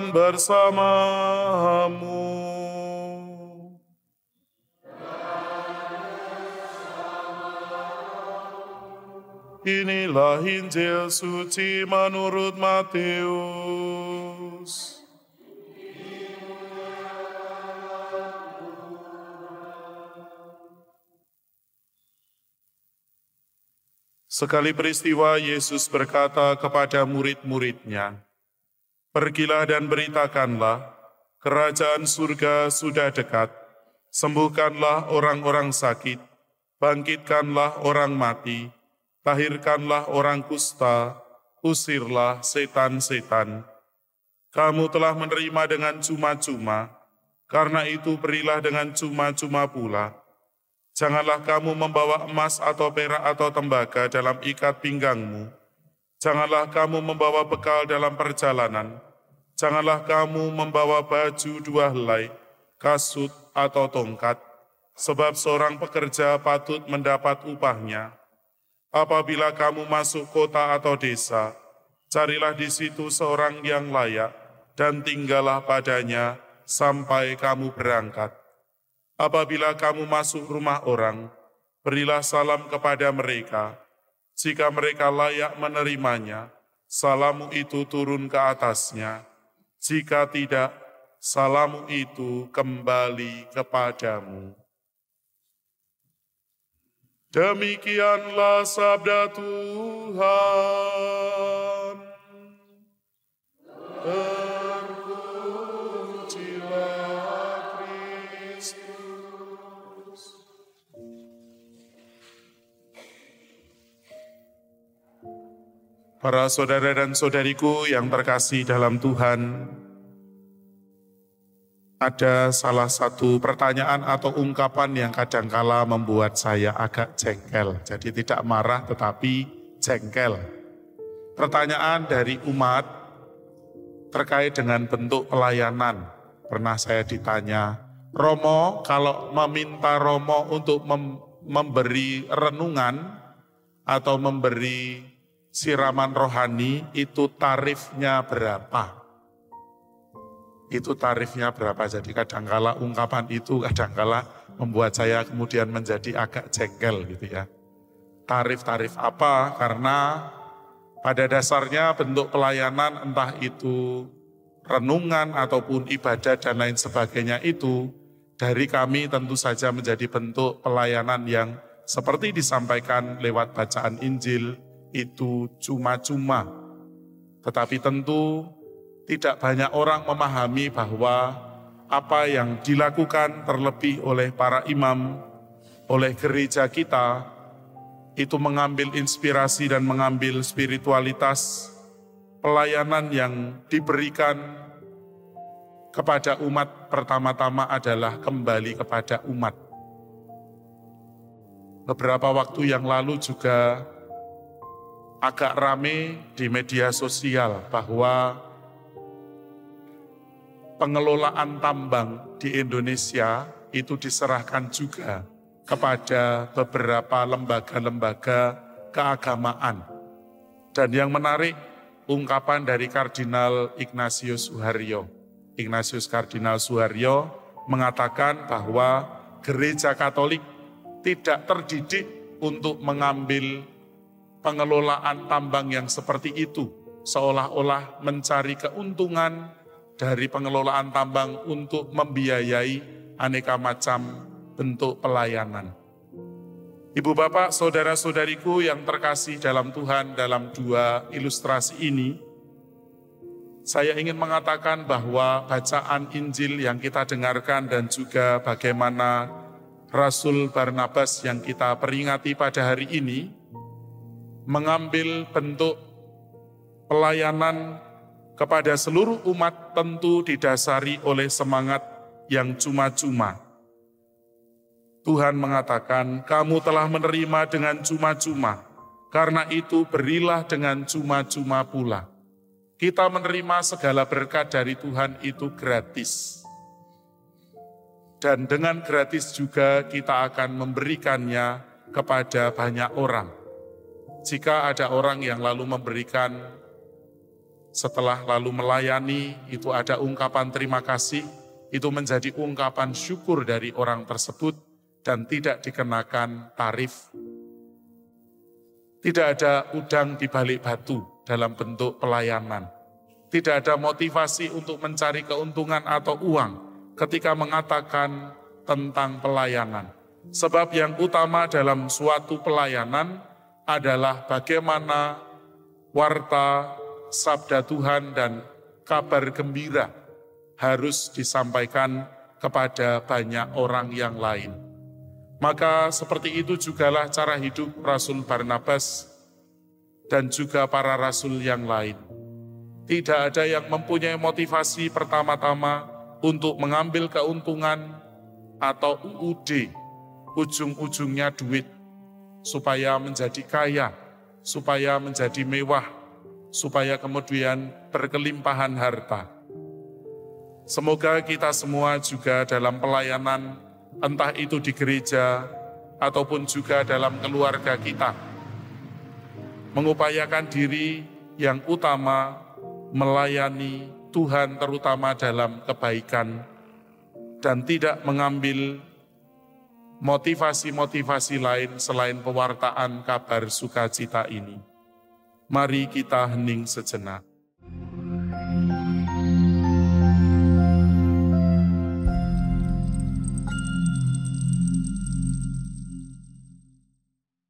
Tuhan bersamamu. Inilah Injil suci menurut Matius. Sekali peristiwa, Yesus berkata kepada murid-muridnya, "Pergilah dan beritakanlah, kerajaan surga sudah dekat. Sembuhkanlah orang-orang sakit, bangkitkanlah orang mati, tahirkanlah orang kusta, usirlah setan-setan. Kamu telah menerima dengan cuma-cuma, karena itu berilah dengan cuma-cuma pula. Janganlah kamu membawa emas atau perak atau tembaga dalam ikat pinggangmu. Janganlah kamu membawa bekal dalam perjalanan. Janganlah kamu membawa baju 2 helai, kasut atau tongkat, sebab seorang pekerja patut mendapat upahnya. Apabila kamu masuk kota atau desa, carilah di situ seorang yang layak dan tinggallah padanya sampai kamu berangkat. Apabila kamu masuk rumah orang, berilah salam kepada mereka. Jika mereka layak menerimanya, salammu itu turun ke atasnya. Jika tidak, salammu itu kembali kepadamu." Demikianlah sabda Tuhan. Terpujilah Kristus. Para saudara dan saudariku yang terkasih dalam Tuhan, ada salah satu pertanyaan atau ungkapan yang kadangkala membuat saya agak jengkel. Jadi tidak marah tetapi jengkel. Pertanyaan dari umat terkait dengan bentuk pelayanan. Pernah saya ditanya, Romo kalau meminta Romo untuk memberi renungan atau memberi siraman rohani, itu tarifnya berapa? Itu tarifnya berapa? Jadi kadangkala ungkapan itu kadangkala membuat saya kemudian menjadi agak jengkel gitu ya. Tarif-tarif apa? Karena pada dasarnya bentuk pelayanan entah itu renungan ataupun ibadah dan lain sebagainya itu dari kami tentu saja menjadi bentuk pelayanan yang seperti disampaikan lewat bacaan Injil itu cuma-cuma. Tetapi tentu tidak banyak orang memahami bahwa apa yang dilakukan terlebih oleh para imam, oleh gereja kita, itu mengambil inspirasi dan mengambil spiritualitas pelayanan yang diberikan kepada umat pertama-tama adalah kembali kepada umat. Beberapa waktu yang lalu juga agak rame di media sosial bahwa pengelolaan tambang di Indonesia itu diserahkan juga kepada beberapa lembaga-lembaga keagamaan. Dan yang menarik, ungkapan dari Kardinal Ignatius Suharyo. Ignatius Kardinal Suharyo mengatakan bahwa gereja Katolik tidak terdidik untuk mengambil pengelolaan tambang yang seperti itu, seolah-olah mencari keuntungan dari pengelolaan tambang untuk membiayai aneka macam bentuk pelayanan. Ibu bapak, saudara-saudariku yang terkasih dalam Tuhan, dalam 2 ilustrasi ini, saya ingin mengatakan bahwa bacaan Injil yang kita dengarkan dan juga bagaimana Rasul Barnabas yang kita peringati pada hari ini, mengambil bentuk pelayanan kepada seluruh umat tentu didasari oleh semangat yang cuma-cuma. Tuhan mengatakan, kamu telah menerima dengan cuma-cuma, karena itu berilah dengan cuma-cuma pula. Kita menerima segala berkat dari Tuhan itu gratis. Dan dengan gratis juga kita akan memberikannya kepada banyak orang. Jika ada orang yang lalu memberikan Setelah lalu melayani, itu ada ungkapan terima kasih, itu menjadi ungkapan syukur dari orang tersebut dan tidak dikenakan tarif. Tidak ada udang di balik batu dalam bentuk pelayanan. Tidak ada motivasi untuk mencari keuntungan atau uang ketika mengatakan tentang pelayanan. Sebab yang utama dalam suatu pelayanan adalah bagaimana warta, sabda Tuhan dan kabar gembira harus disampaikan kepada banyak orang yang lain. Maka seperti itu jugalah cara hidup Rasul Barnabas dan juga para rasul yang lain. Tidak ada yang mempunyai motivasi pertama-tama untuk mengambil keuntungan atau UUD, ujung-ujungnya duit, supaya menjadi kaya, supaya menjadi mewah, supaya kemudian berkelimpahan harta. Semoga kita semua juga dalam pelayanan, entah itu di gereja ataupun juga dalam keluarga kita, mengupayakan diri yang utama melayani Tuhan terutama dalam kebaikan dan tidak mengambil motivasi-motivasi lain selain pewartaan kabar sukacita ini. Mari kita hening sejenak.